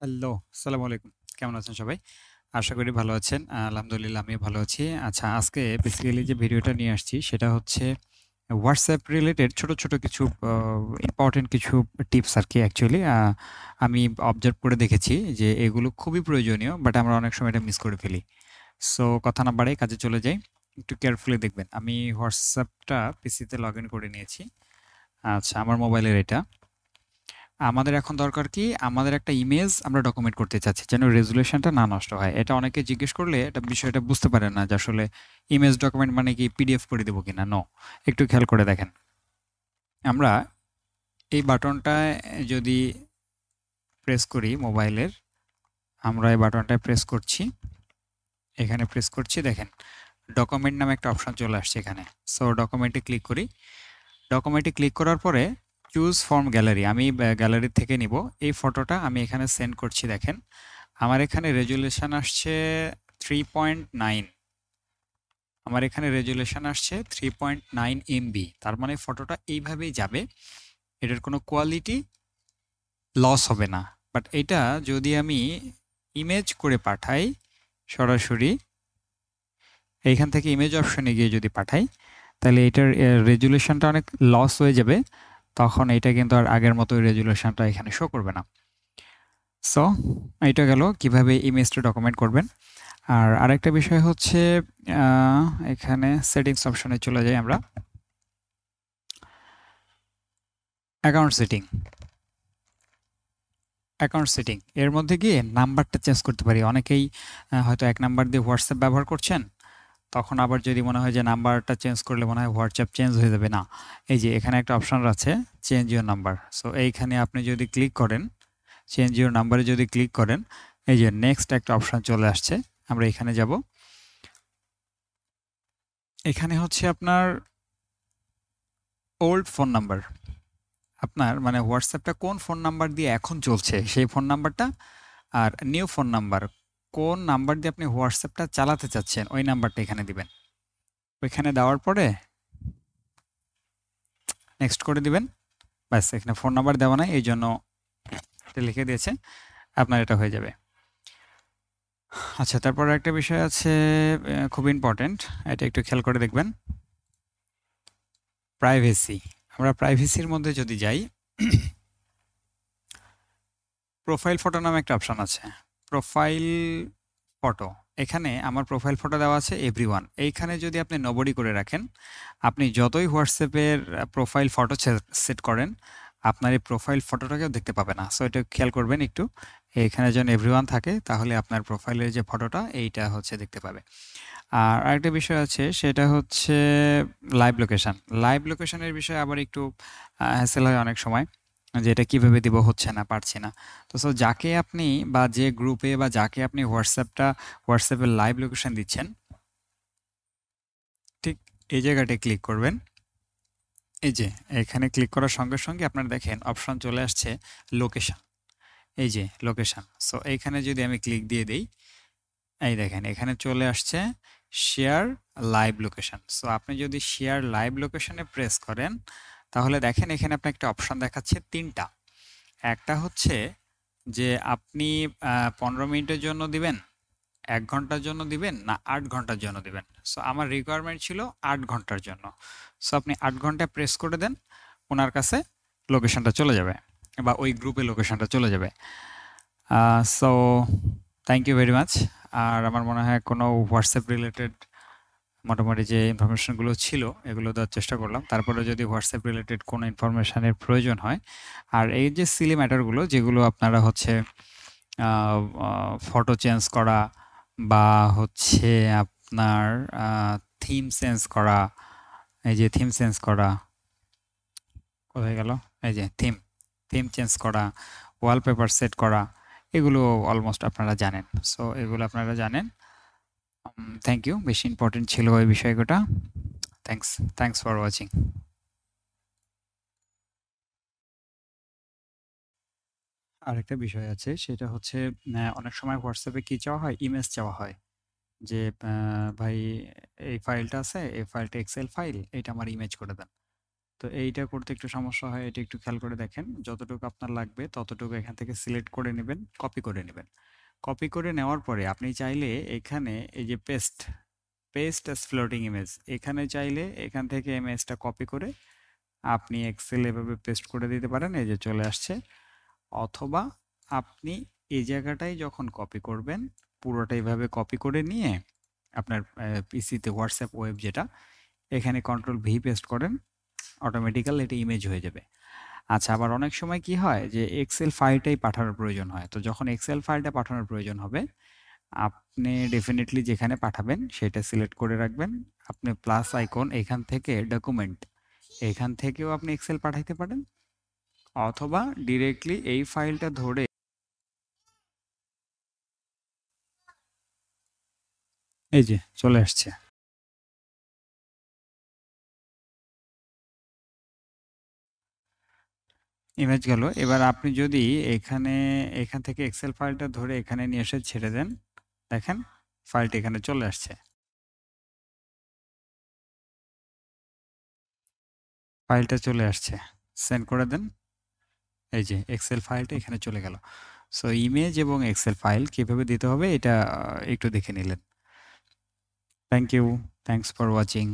Hello, আসসালামু আলাইকুম। কেমন আছেন সবাই? আশা করি ভালো আছেন। আলহামদুলিল্লাহ আমিও ভালো আছি। আচ্ছা, আজকে বেসিক্যালি যে ভিডিওটা নিয়ে আসছি সেটা হচ্ছে WhatsApp রিলেটেড ছোট, ছোট কিছু ইম্পোর্টেন্ট কিছু টিপস আরকি অ্যাকচুয়ালি আমি অবজার্ভ করে দেখেছি যে এগুলো খুবই প্রয়োজনীয় বাট আমরা অনেক সময় এটা মিস করে ফেলি। সো কথা না বাড়াই কাজে চলে যাই। একটু কেয়ারফুলি দেখবেন। আমি WhatsAppটা পিসিতে লগইন করে নিয়েছি। আচ্ছা, আমার মোবাইলের এটা। আমাদের এখন দরকার কি? আমাদের একটা ইমেজ আমরা ডকুমেন্ট করতে চাচ্ছি যেন রেজোলিউশনটা না নষ্ট হয়। এটা অনেকে জিজ্ঞেস করলে এটা বিষয়টা বুঝতে পারে না যে আসলে ইমেজ ডকুমেন্ট মানে কি পিডিএফ করে দেবো কিনা? নো। একটু খেয়াল করে দেখেন। আমরা এই বাটনটায় যদি প্রেস করি মোবাইলের, আমরা এই বাটনটায় প্রেস করছি। এখানে প্রেস করছি দেখেন। ডকুমেন্ট নামে একটা অপশন চলে আসছে এখানে। সো ডকুমেন্টে ক্লিক করি। ডকুমেন্টে ক্লিক করার পরে চুজ ফ্রম গ্যালারি আমি গ্যালারি থেকে নিব। এই ফটোটা আমি এখানে সেন্ড করছি দেখেন। আমার এখানে রেজুলেশন আসছে 3.9 আমার এখানে রেজুলেশন আসছে 3.9 এমবি। তার মানে ফটোটা এইভাবেই যাবে, এটার কোনো কোয়ালিটি লস হবে না। বাট এটা যদি আমি ইমেজ করে পাঠাই সরাসরি এইখান থেকে ইমেজ অপশনে গিয়ে যদি পাঠাই তাহলে এটার রেজুলেশনটা অনেক লস হয়ে যাবে। তখন এটা কিন্তু আর আগের মতো রেজুলেশনটা এখানে শো করবে না। সো এটা গেল কিভাবে ইমেজটা ডকুমেন্ট করবেন। আর আরেকটা বিষয় হচ্ছে এখানে সেটিংস অপশনে চলে যাই আমরা। অ্যাকাউন্ট সেটিং এর মধ্যে গিয়ে নাম্বারটা চেঞ্জ করতে পারি। অনেকেই হয়তো এক নাম্বার দিয়ে হোয়াটসঅ্যাপ ব্যবহার করছেন, তখন আবার যদি মনে হয় যে নাম্বারটা চেঞ্জ করলে মনে হয় হোয়াটসঅ্যাপ চেঞ্জ হয়ে যাবে, না, এই যে এখানে একটা অপশন আছে চেঞ্জ ইউর নাম্বার। সো এইখানে আপনি যদি ক্লিক করেন, চেঞ্জ ইউর নাম্বারে যদি ক্লিক করেন, এই যে নেক্সট একটা অপশন চলে আসছে। আমরা এখানে যাব। এখানে হচ্ছে আপনার ওল্ড ফোন নাম্বার, আপনার মানে হোয়াটসঅ্যাপটা কোন ফোন নাম্বার দিয়ে এখন চলছে সেই ফোন নাম্বারটা, আর নিউ ফোন নাম্বার কোন নাম্বার দিয়ে আপনি হোয়াটসঅ্যাপটা চালাতে চাচ্ছেন ওই নাম্বারটা এখানে দিবেন। ওইখানে দেওয়ার পরে নেক্সট করে দিবেন। ব্যাস, এখানে ফোন নাম্বার দেওয়া নাই এই জন্য এটা লিখে দিয়েছে, আপনার এটা হয়ে যাবে। আচ্ছা, তারপর একটা বিষয় আছে খুব ইম্পর্টেন্ট, এটা একটু খেয়াল করে দেখবেন। প্রাইভেসি। আমরা প্রাইভেসির মধ্যে যদি যাই, প্রোফাইল ফটো নামে একটা অপশন আছে। প্রোফাইল ফটো, এখানে আমার প্রোফাইল ফটো দেওয়া আছে এভরিওয়ান। এইখানে যদি আপনি নোবডি করে রাখেন, আপনি যতই হোয়াটসঅ্যাপের প্রোফাইল ফটো সেট করেন, আপনার এই প্রোফাইল ফটোটাকেও দেখতে পাবে না। সো এটা খেয়াল করবেন একটু, এখানে যেন এভরিওয়ান থাকে, তাহলে আপনার প্রোফাইলের যে ফটোটা এইটা হচ্ছে দেখতে পাবে। আর আরেকটা বিষয় আছে সেটা হচ্ছে লাইভ লোকেশন। লাইভ লোকেশনের বিষয়ে আবার একটু হ্যাসেল হয় অনেক সময়, যে এটা কিভাবে দিব, হচ্ছে না, পারছি না। তো সো যাকে আপনি বা যে গ্রুপে বা যাকে আপনি হোয়াটসঅ্যাপের লাইভ লোকেশন দিচ্ছেন, ঠিক এই জায়গাটায় ক্লিক করবেন। এই যে এখানে ক্লিক করার সঙ্গে সঙ্গে আপনারা দেখেন অপশন চলে আসছে লোকেশন। এই যে লোকেশন। সো এইখানে যদি আমি ক্লিক দিয়ে দেই, এই দেখেন এখানে চলে আসছে শেয়ার লাইভ লোকেশন। সো আপনি যদি শেয়ার লাইভ লোকেশনে প্রেস করেন, তাহলে দেখেন এখানে আপনার একটা অপশন দেখাচ্ছে তিনটা। একটা হচ্ছে যে আপনি 15 মিনিটের জন্য দিবেন, 1 ঘন্টার জন্য দিবেন, না 8 ঘন্টার জন্য দিবেন। সো আমার রিকোয়ারমেন্ট ছিল 8 ঘন্টার জন্য। সো আপনি 8 ঘন্টা প্রেস করে দেন, ওনার কাছে লোকেশনটা চলে যাবে বা ওই গ্রুপে লোকেশনটা চলে যাবে। So thank you very much. আর আমার মনে হয় কোনো হোয়াটসঅ্যাপ রিলেটেড মোটামুটি যে ইনফরমেশনগুলো ছিল এগুলো দেওয়ার চেষ্টা করলাম। তারপরে যদি হোয়াটসঅ্যাপ রিলেটেড কোনো ইনফরমেশনের প্রয়োজন হয়, আর এই যে সিলি ম্যাটারগুলো যেগুলো আপনারা হচ্ছে ফটো চেঞ্জ করা বা হচ্ছে আপনার থিম চেঞ্জ করা, এই যে থিম চেঞ্জ করা কোথায় গেল, এই যে থিম থিম চেঞ্জ করা, ওয়ালপেপার সেট করা, এগুলো অলমোস্ট আপনারা জানেন। সো এগুলো আপনারা জানেন। থ্যাংক ইউ, বেশি ইম্পর্টেন্ট ছিল ওই বিষয়টা। Thanks for watching. আরেকটা বিষয় আছে সেটা হচ্ছে অনেক সময় হোয়াটসঅ্যাপে কি চাওয়া হয়, ইমেজ চাওয়া হয় যে ভাই এই ফাইলটা আছে, এই ফাইলটা এক্সেল ফাইল, এটা আমার ইমেজ করে দেন। তো তো এইটা করতে একটু সমস্যা হয়, এটা একটু খেয়াল করে দেখেন। যতটুকু আপনার লাগবে ততটুকু এখান থেকে সিলেক্ট করে নেবেন, কপি করে নেবেন। কপি করে নেওয়ার পরে আপনি চাইলে এখানে এই যে পেস্ট অ্যাজ ফ্লোটিং ইমেজ, এখানে চাইলে এখান থেকে ইমেজটা কপি করে আপনি এক্সেল এভাবে পেস্ট করে দিতে পারেন, এই যে চলে আসছে। অথবা আপনি এই জায়গাটায় যখন কপি করবেন, পুরোটা এইভাবে কপি করে নিয়ে আপনার পিসিতে হোয়াটসঅ্যাপ ওয়েব যেটা, এখানে কন্ট্রোল ভি পেস্ট করেন, অটোমেটিক্যাল এটা ইমেজ হয়ে যাবে। আচ্ছা, আবার অনেক সময় কি হয় যে এক্সেল ফাইলটাই পাঠানোর প্রয়োজন হয়। তো যখন এক্সেল ফাইলটা পাঠানোর প্রয়োজন হবে, আপনি ডেফিনিটলি যেখানে পাঠাবেন সেটা সিলেক্ট করে রাখবেন। আপনি প্লাস আইকন এখান থেকে ডকুমেন্ট, এখান থেকেও আপনি এক্সেল পাঠাইতে পারেন, অথবা ডিরেক্টলি এই ফাইলটা ধরে এই যে চলে আসছে ইমেজ গেল। এবার আপনি যদি এখান থেকে এক্সেল ফাইলটা ধরে এখানে নিয়ে এসে ছেড়ে দেন, দেখেন ফাইলটা এখানে চলে আসছে। ফাইলটা চলে আসছে, সেন্ড করে দেন। এই যে এক্সেল ফাইলটা এখানে চলে গেল। সো ইমেজ এবং এক্সেল ফাইল কিভাবে দিতে হবে এটা একটু দেখে নিলেন। Thank you, thanks for watching.